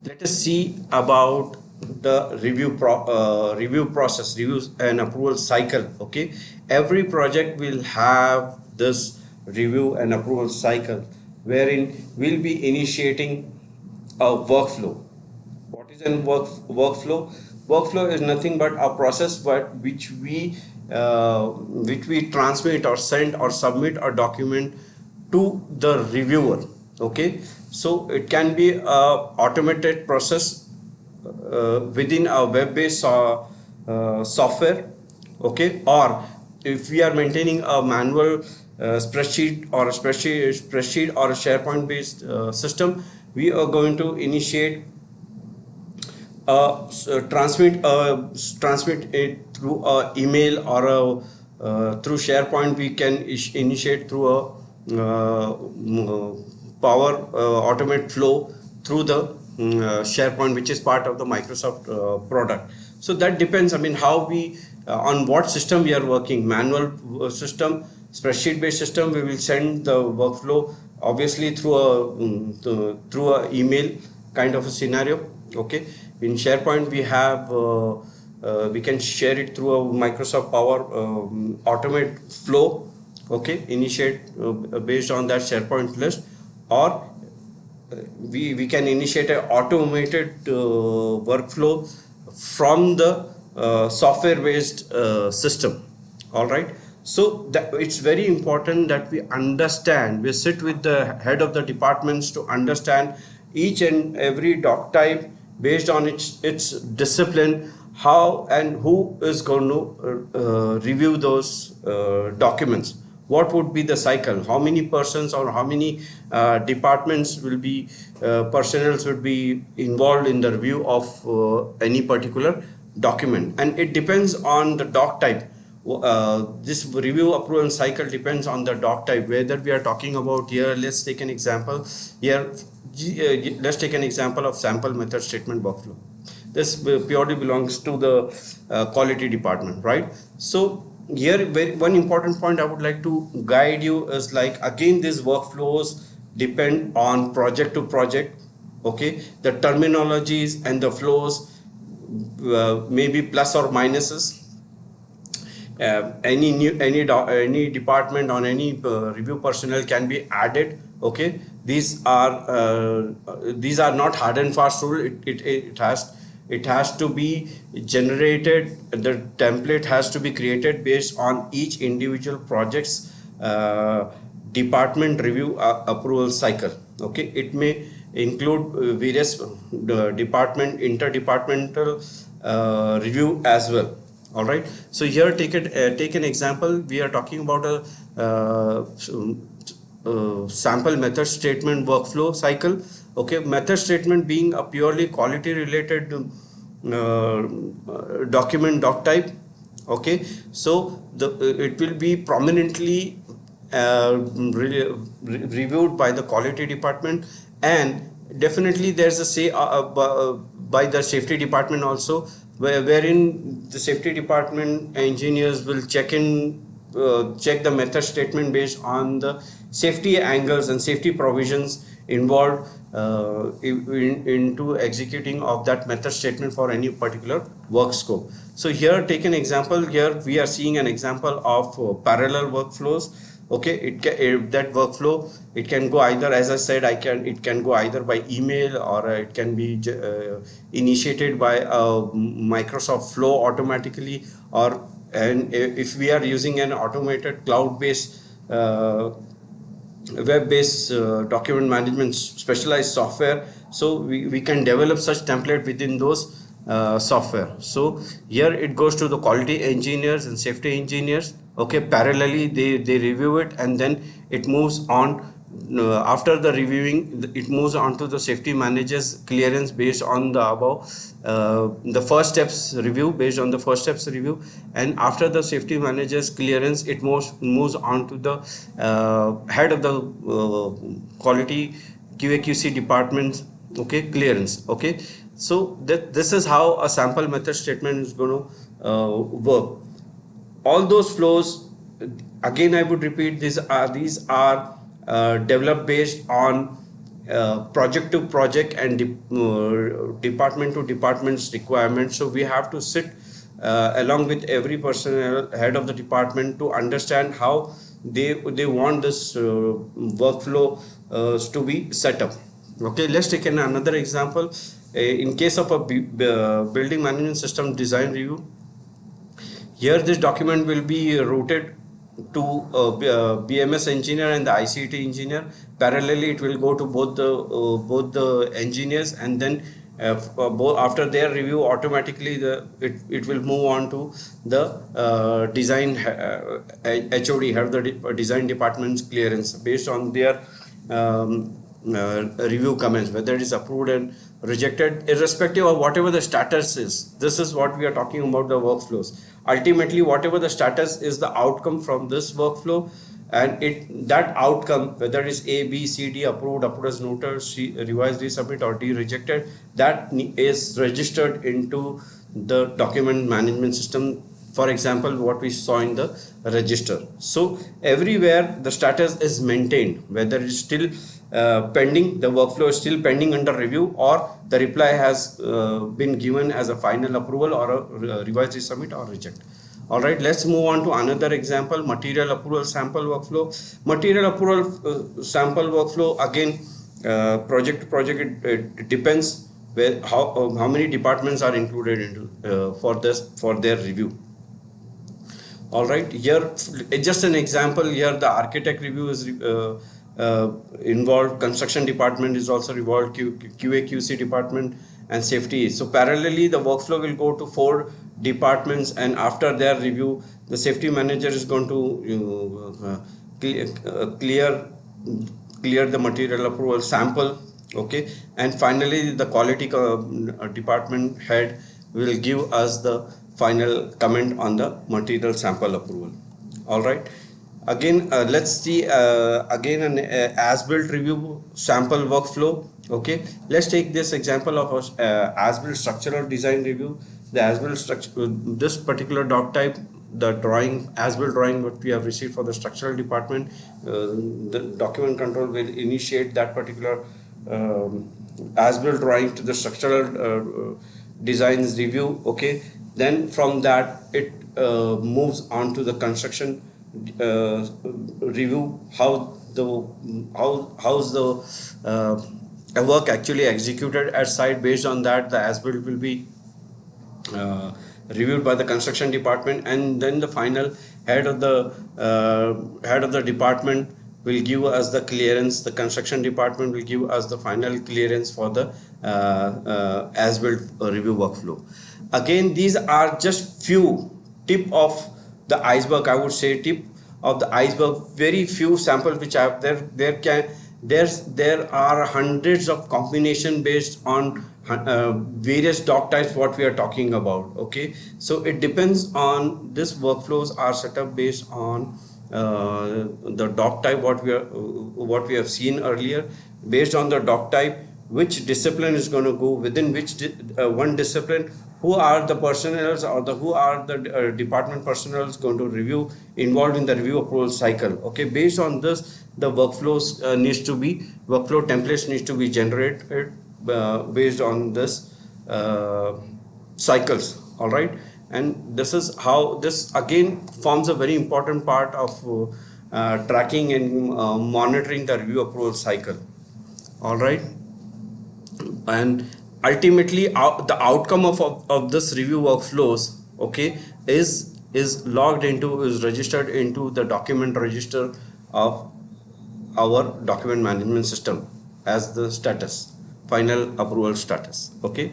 Let us see about the review process, reviews and approval cycle. Okay, every project will have this review and approval cycle, wherein we'll be initiating a workflow. What is a workflow? Workflow is nothing but a process but which we transmit or send or submit a document to the reviewer. Okay, so it can be a automated process within a web-based software. Okay, or if we are maintaining a manual spreadsheet or a SharePoint based system, we are going to initiate transmit it through a email or through SharePoint. We can initiate through a Power Automate flow through the SharePoint, which is part of the Microsoft product. So that depends. I mean, how we on what system we are working. Manual system, spreadsheet based system. We will send the workflow obviously through a email kind of a scenario. Okay, in SharePoint we can share it through a Microsoft Power Automate flow. Okay, initiate based on that SharePoint list, or we can initiate an automated workflow from the software based system. All right, so that it's very important that we sit with the head of the departments to understand each and every doc type based on its discipline, how and who is going to review those documents. What would be the cycle? How many persons or how many departments will be personnel would be involved in the review of any particular document? And it depends on the doc type. This review approval cycle depends on the doc type, whether we are talking about here. Let's take an example here. Let's take an example of sample method statement workflow. This purely belongs to the quality department, right? So here one important point I would like to guide you is, like, again, these workflows depend on project to project. Okay, the terminologies and the flows may be plus or minuses. Any department on any review personnel can be added. Okay, these are not hard and fast rule. It has to be generated. The template has to be created based on each individual project's department review approval cycle. Okay, it may include various department interdepartmental review as well. All right, so here take an example. We are talking about a sample method statement workflow cycle. Okay, method statement being a purely quality related document doc type. Okay, so it will be prominently reviewed by the quality department, and definitely there's a say by the safety department also, wherein the safety department engineers will check the method statement based on the safety angles and safety provisions involved into executing of that method statement for any particular work scope. So here, take an example. Here we are seeing an example of parallel workflows. Okay, that workflow, it can go either, as I said, it can go either by email, or it can be initiated by Microsoft flow automatically, and if we are using an automated cloud-based web-based document management specialized software, so we can develop such template within those software. So here it goes to the quality engineers and safety engineers. Okay, parallelly they review it, and then it moves on. After the reviewing, it moves on to the safety managers clearance based on the above the first steps review, based on the first steps review. And after the safety managers clearance, it moves on to the head of the quality QA/QC department. Okay, clearance. Okay, so this is how a sample method statement is going to work. All those flows, again I would repeat, these are developed based on project to project and department to department's requirements. So we have to sit along with every personnel head of the department to understand how they want this workflow to be set up. Okay, let's take another example. In case of a building management system design review, here this document will be routed to BMS engineer and the ICT engineer. Parallelly, it will go to both the engineers, and then both after their review, automatically it will move on to the design HOD, have the design department's clearance based on their review comments, whether it is approved and rejected, irrespective of whatever the status is. This is what we are talking about, the workflows. Ultimately, whatever the status is, the outcome from this workflow, and that outcome, whether it is A, B, C, D, approved as noted, C, revised, resubmit, or D, rejected, that is registered into the document management system. For example, what we saw in the register. So everywhere the status is maintained, whether it's still pending, the workflow is still pending under review, or the reply has been given as a final approval or a revised, resubmit, or reject. All right, let's move on to another example, material approval sample workflow. Material approval sample workflow, again, project to project, it depends where how many departments are included into for their review. All right, here just an example. Here the architect review is involved, construction department is also involved, QA QC department, and safety. So parallelly the workflow will go to 4 departments, and after their review the safety manager is going to clear the material approval sample. Okay, and finally the quality department head will give us the final comment on the material sample approval. All right, again let's see again an as-built review sample workflow. Okay, let's take this example of a as-built structural design review. The as-built structure, this particular doc type, the drawing, as-built drawing what we have received for the structural department, the document control will initiate that particular as-built drawing to the structural designs review. Okay, then from that it moves on to the construction review, how's the work actually executed at site. Based on that, the as-built will be reviewed by the construction department, and then the final head of the department will give us the clearance. The construction department will give us the final clearance for the as-built review workflow. Again, these are just few tip of the iceberg, I would say, tip of the iceberg. Very few samples which I have there are hundreds of combination based on various doc types what we are talking about. Okay, so it depends on this workflows are set up based on the doc type what we have seen earlier. Based on the doc type, which discipline is going to go within which one discipline, who are the personnel or who are the department personnel going to review, involved in the review approval cycle. Okay, based on this the workflows workflow templates needs to be generated based on this cycles. All right, and this is how this again forms a very important part of tracking and monitoring the review approval cycle. All right, and ultimately the outcome of this review workflows, okay, is registered into the document register of our document management system as the status, final approval status. Okay.